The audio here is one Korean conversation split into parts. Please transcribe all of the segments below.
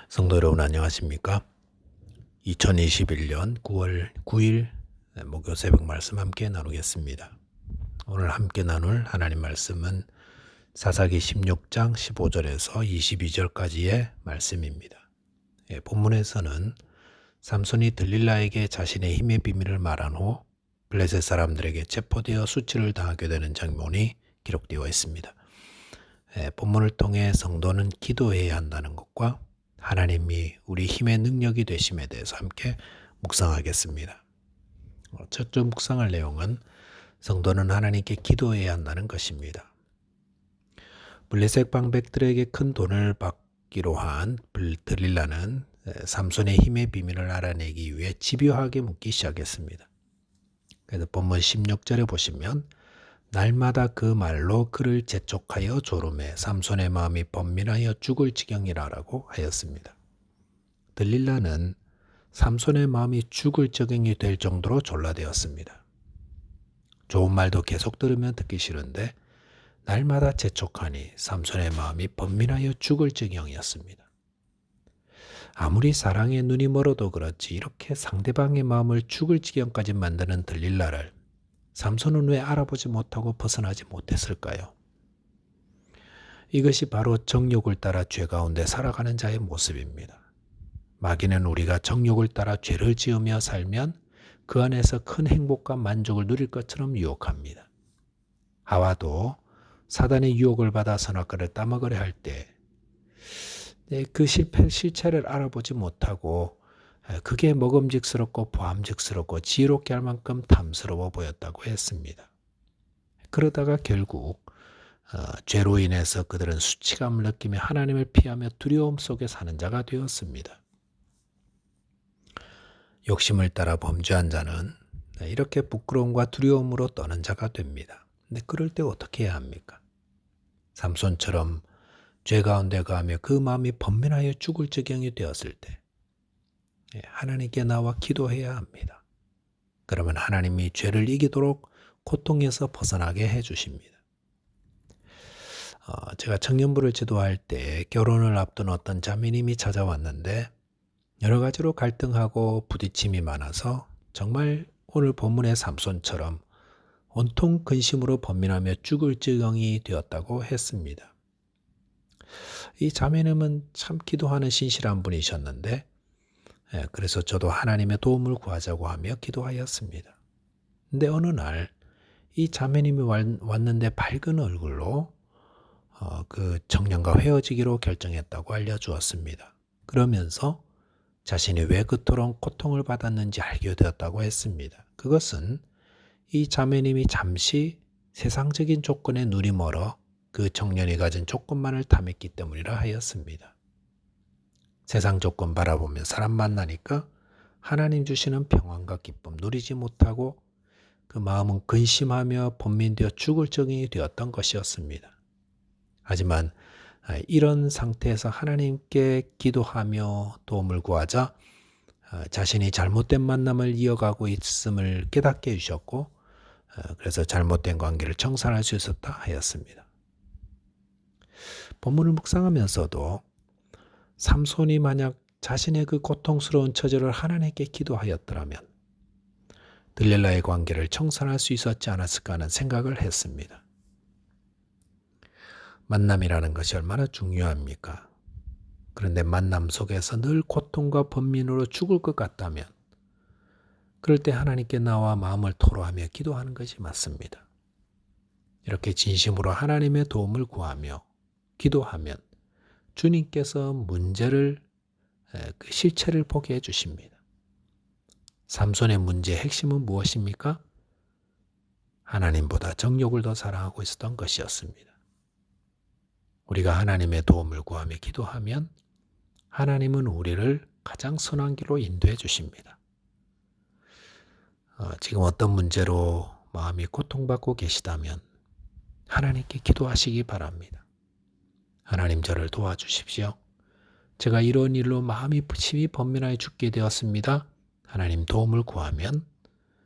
성도 여러분 안녕하십니까? 2021년 9월 9일 목요 새벽 말씀 함께 나누겠습니다. 오늘 함께 나눌 하나님 말씀은 사사기 16장 15절에서 22절까지의 말씀입니다. 본문에서는 삼손이 들릴라에게 자신의 힘의 비밀을 말한 후 블레셋 사람들에게 체포되어 수치를 당하게 되는 장면이 기록되어 있습니다. 본문을 통해 성도는 기도해야 한다는 것과 하나님이 우리 힘의 능력이 되심에 대해서 함께 묵상하겠습니다. 첫째 묵상할 내용은 성도는 하나님께 기도해야 한다는 것입니다. 블레셋 방백들에게 큰 돈을 받기로 한 들릴라는 삼손의 힘의 비밀을 알아내기 위해 집요하게 묻기 시작했습니다. 그래서 본문 16절에 보시면 날마다 그 말로 그를 재촉하여 조름해 삼손의 마음이 번민하여 죽을 지경이라고 하였습니다. 들릴라는 삼손의 마음이 죽을 지경이 될 정도로 졸라되었습니다. 좋은 말도 계속 들으면 듣기 싫은데 날마다 재촉하니 삼손의 마음이 번민하여 죽을 지경이었습니다. 아무리 사랑에 눈이 멀어도 그렇지 이렇게 상대방의 마음을 죽을 지경까지 만드는 들릴라를 삼손은 왜 알아보지 못하고 벗어나지 못했을까요? 이것이 바로 정욕을 따라 죄 가운데 살아가는 자의 모습입니다. 마귀는 우리가 정욕을 따라 죄를 지으며 살면 그 안에서 큰 행복과 만족을 누릴 것처럼 유혹합니다. 하와도 사단의 유혹을 받아 선악과를 따먹으려 할 때 그 실체를 알아보지 못하고 그게 먹음직스럽고 보암직스럽고 지혜롭게 할 만큼 탐스러워 보였다고 했습니다. 그러다가 결국 죄로 인해서 그들은 수치감을 느끼며 하나님을 피하며 두려움 속에 사는 자가 되었습니다. 욕심을 따라 범죄한 자는 이렇게 부끄러움과 두려움으로 떠는 자가 됩니다. 근데 그럴 때 어떻게 해야 합니까? 삼손처럼 죄 가운데 가며 그 마음이 번민하여 죽을 지경이 되었을 때 하나님께 나와 기도해야 합니다. 그러면 하나님이 죄를 이기도록 고통에서 벗어나게 해주십니다. 제가 청년부를 지도할 때 결혼을 앞둔 어떤 자매님이 찾아왔는데 여러 가지로 갈등하고 부딪힘이 많아서 정말 오늘 본문의 삼손처럼 온통 근심으로 번민하며 죽을 지경이 되었다고 했습니다. 이 자매님은 참 기도하는 신실한 분이셨는데 그래서 저도 하나님의 도움을 구하자고 하며 기도하였습니다. 근데 어느 날 이 자매님이 왔는데 밝은 얼굴로 그 청년과 헤어지기로 결정했다고 알려주었습니다. 그러면서 자신이 왜 그토록 고통을 받았는지 알게 되었다고 했습니다. 그것은 이 자매님이 잠시 세상적인 조건에 눈이 멀어 그 청년이 가진 조건만을 탐했기 때문이라 하였습니다. 세상 조건 바라보면 사람 만나니까 하나님 주시는 평안과 기쁨 누리지 못하고 그 마음은 근심하며 번민되어 죽을 지경이 되었던 것이었습니다. 하지만 이런 상태에서 하나님께 기도하며 도움을 구하자 자신이 잘못된 만남을 이어가고 있음을 깨닫게 해주셨고 그래서 잘못된 관계를 청산할 수 있었다 하였습니다. 본문을 묵상하면서도 삼손이 만약 자신의 그 고통스러운 처지를 하나님께 기도하였더라면 들릴라의 관계를 청산할 수 있었지 않았을까 하는 생각을 했습니다. 만남이라는 것이 얼마나 중요합니까? 그런데 만남 속에서 늘 고통과 번민으로 죽을 것 같다면 그럴 때 하나님께 나와 마음을 토로하며 기도하는 것이 맞습니다. 이렇게 진심으로 하나님의 도움을 구하며 기도하면 주님께서 문제를 그 실체를 보게 해주십니다. 삼손의 문제의 핵심은 무엇입니까? 하나님보다 정욕을 더 사랑하고 있었던 것이었습니다. 우리가 하나님의 도움을 구하며 기도하면 하나님은 우리를 가장 선한 길로 인도해 주십니다. 지금 어떤 문제로 마음이 고통받고 계시다면 하나님께 기도하시기 바랍니다. 하나님 저를 도와주십시오. 제가 이런 일로 마음이 심히 번민하여 죽게 되었습니다. 하나님 도움을 구하면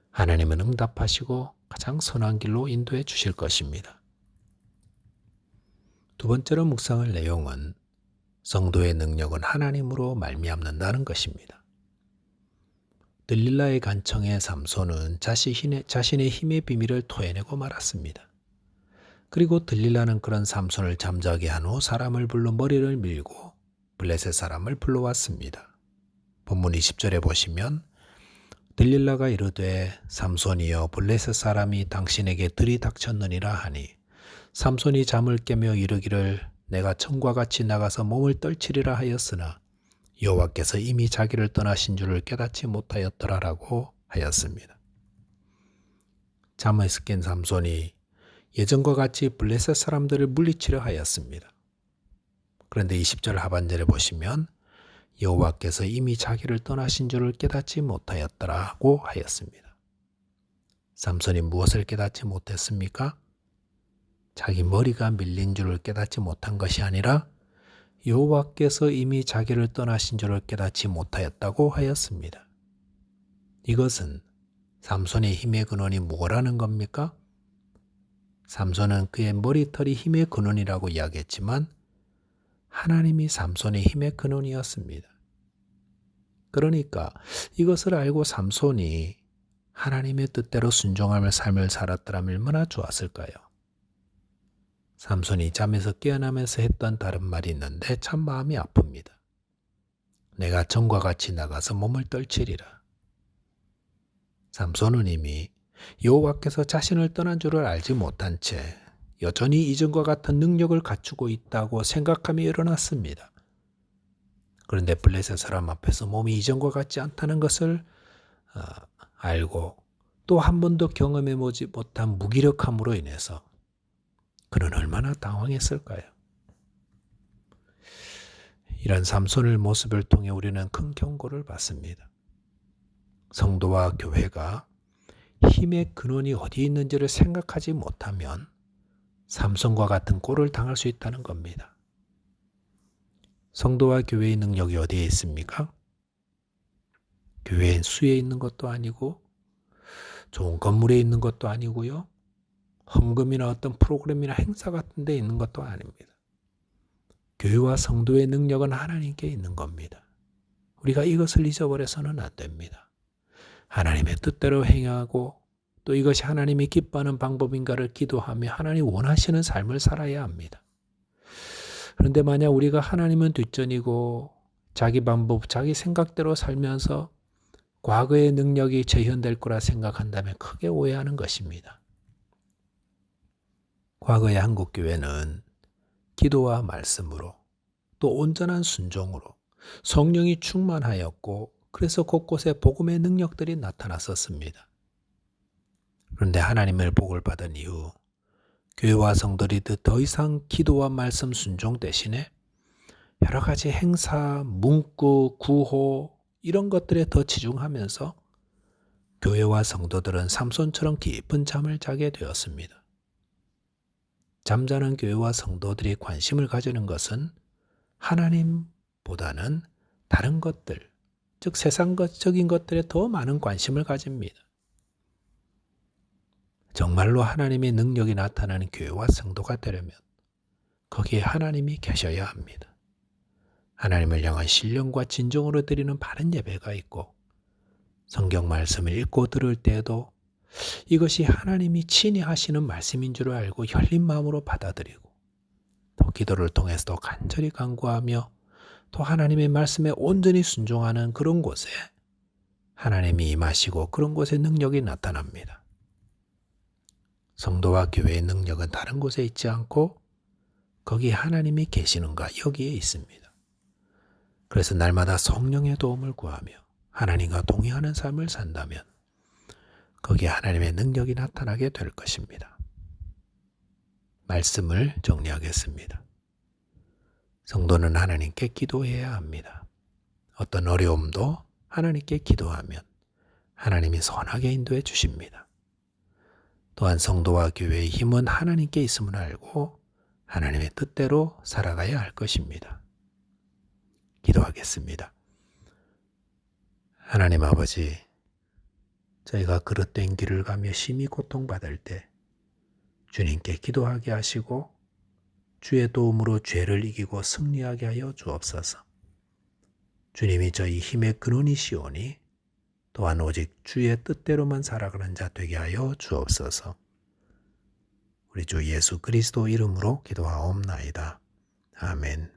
하나님은 응답하시고 가장 선한 길로 인도해 주실 것입니다. 두 번째로 묵상할 내용은 성도의 능력은 하나님으로 말미암는다는 것입니다. 들릴라의 간청에 삼손은 자신의 힘의 비밀을 토해내고 말았습니다. 그리고 들릴라는 그런 삼손을 잠자게 한 후 사람을 불러 머리를 밀고 블레셋 사람을 불러왔습니다. 본문 20절에 보시면 들릴라가 이르되 삼손이여 블레셋 사람이 당신에게 들이닥쳤느니라 하니 삼손이 잠을 깨며 이르기를 내가 청과 같이 나가서 몸을 떨치리라 하였으나 여호와께서 이미 자기를 떠나신 줄을 깨닫지 못하였더라라고 하였습니다. 잠에서 깬 삼손이 예전과 같이 블레셋 사람들을 물리치려 하였습니다. 그런데 20절 하반절에 보시면 여호와께서 이미 자기를 떠나신 줄을 깨닫지 못하였더라고 하였습니다. 삼손이 무엇을 깨닫지 못했습니까? 자기 머리가 밀린 줄을 깨닫지 못한 것이 아니라 여호와께서 이미 자기를 떠나신 줄을 깨닫지 못하였다고 하였습니다. 이것은 삼손의 힘의 근원이 무엇라는 겁니까? 삼손은 그의 머리털이 힘의 근원이라고 이야기했지만 하나님이 삼손의 힘의 근원이었습니다. 그러니까 이것을 알고 삼손이 하나님의 뜻대로 순종하며 삶을 살았더라면 얼마나 좋았을까요? 삼손이 잠에서 깨어나면서 했던 다른 말이 있는데 참 마음이 아픕니다. 내가 전과 같이 나가서 몸을 떨치리라. 삼손은 이미 여호와께서 자신을 떠난 줄을 알지 못한 채 여전히 이전과 같은 능력을 갖추고 있다고 생각하며 일어났습니다. 그런데 블레셋 사람 앞에서 몸이 이전과 같지 않다는 것을 알고 또 한 번도 경험해보지 못한 무기력함으로 인해서 그는 얼마나 당황했을까요? 이런 삼손의 모습을 통해 우리는 큰 경고를 받습니다. 성도와 교회가 힘의 근원이 어디에 있는지를 생각하지 못하면 삼손과 같은 꼴을 당할 수 있다는 겁니다. 성도와 교회의 능력이 어디에 있습니까? 교회의 수에 있는 것도 아니고 좋은 건물에 있는 것도 아니고요. 헌금이나 어떤 프로그램이나 행사 같은 데 있는 것도 아닙니다. 교회와 성도의 능력은 하나님께 있는 겁니다. 우리가 이것을 잊어버려서는 안 됩니다. 하나님의 뜻대로 행하고 또 이것이 하나님이 기뻐하는 방법인가를 기도하며 하나님 원하시는 삶을 살아야 합니다. 그런데 만약 우리가 하나님은 뒷전이고 자기 방법, 자기 생각대로 살면서 과거의 능력이 재현될 거라 생각한다면 크게 오해하는 것입니다. 과거의 한국교회는 기도와 말씀으로 또 온전한 순종으로 성령이 충만하였고 그래서 곳곳에 복음의 능력들이 나타났었습니다. 그런데 하나님의 복을 받은 이후 교회와 성도들이 더 이상 기도와 말씀 순종 대신에 여러 가지 행사, 문구, 구호 이런 것들에 더 치중하면서 교회와 성도들은 삼손처럼 깊은 잠을 자게 되었습니다. 잠자는 교회와 성도들이 관심을 가지는 것은 하나님보다는 다른 것들, 즉 세상적인 것들에 더 많은 관심을 가집니다. 정말로 하나님의 능력이 나타나는 교회와 성도가 되려면 거기에 하나님이 계셔야 합니다. 하나님을 향한 신령과 진정으로 드리는 바른 예배가 있고 성경 말씀을 읽고 들을 때에도 이것이 하나님이 친히 하시는 말씀인 줄 알고 열린 마음으로 받아들이고 또 기도를 통해서 간절히 간구하며 또 하나님의 말씀에 온전히 순종하는 그런 곳에 하나님이 임하시고 그런 곳에 능력이 나타납니다. 성도와 교회의 능력은 다른 곳에 있지 않고 거기에 하나님이 계시는가 여기에 있습니다. 그래서 날마다 성령의 도움을 구하며 하나님과 동의하는 삶을 산다면 거기에 하나님의 능력이 나타나게 될 것입니다. 말씀을 정리하겠습니다. 성도는 하나님께 기도해야 합니다. 어떤 어려움도 하나님께 기도하면 하나님이 선하게 인도해 주십니다. 또한 성도와 교회의 힘은 하나님께 있음을 알고 하나님의 뜻대로 살아가야 할 것입니다. 기도하겠습니다. 하나님 아버지, 저희가 그릇된 길을 가며 심히 고통받을 때 주님께 기도하게 하시고 주의 도움으로 죄를 이기고 승리하게 하여 주옵소서. 주님이 저희 힘의 근원이시오니 또한 오직 주의 뜻대로만 살아가는 자 되게 하여 주옵소서. 우리 주 예수 그리스도 이름으로 기도하옵나이다. 아멘.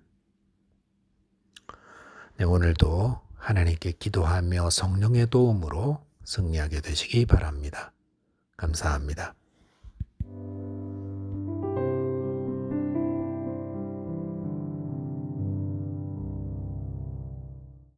네, 오늘도 하나님께 기도하며 성령의 도움으로 승리하게 되시기 바랍니다. 감사합니다.